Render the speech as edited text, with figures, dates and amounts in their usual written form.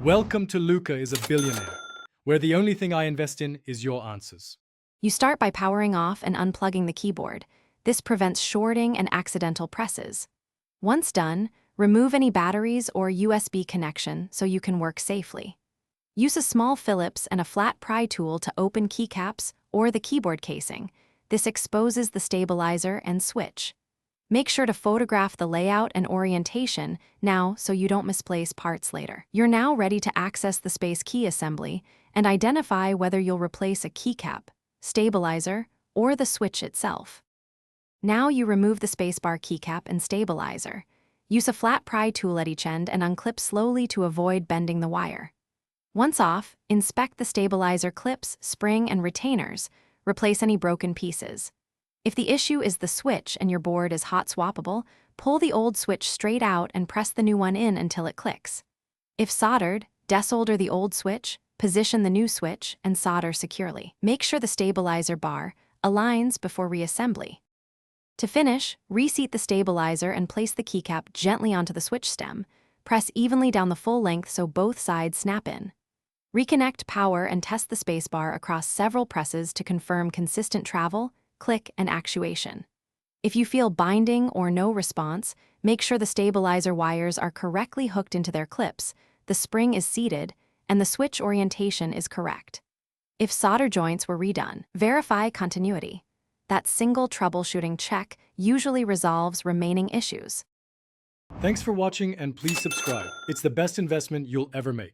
Welcome to Luca is a Billionaire, where the only thing I invest in is your answers. You start by powering off and unplugging the keyboard. This prevents shorting and accidental presses. Once done, remove any batteries or USB connection so you can work safely. Use a small Phillips and a flat pry tool to open keycaps or the keyboard casing. This exposes the stabilizer and switch. Make sure to photograph the layout and orientation now so you don't misplace parts later. You're now ready to access the space key assembly and identify whether you'll replace a keycap, stabilizer, or the switch itself. Now you remove the spacebar keycap and stabilizer. Use a flat pry tool at each end and unclip slowly to avoid bending the wire. Once off, inspect the stabilizer clips, spring, and retainers. Replace any broken pieces. If the issue is the switch and your board is hot swappable, pull the old switch straight out and press the new one in until it clicks. If soldered, desolder the old switch, position the new switch, and solder securely. Make sure the stabilizer bar aligns before reassembly. To finish, reseat the stabilizer and place the keycap gently onto the switch stem. Press evenly down the full length so both sides snap in. Reconnect power and test the spacebar across several presses to confirm consistent travel, click, and actuation. If you feel binding or no response, make sure the stabilizer wires are correctly hooked into their clips, the spring is seated, and the switch orientation is correct. If solder joints were redone, verify continuity. That single troubleshooting check usually resolves remaining issues. Thanks for watching and please subscribe. It's the best investment you'll ever make.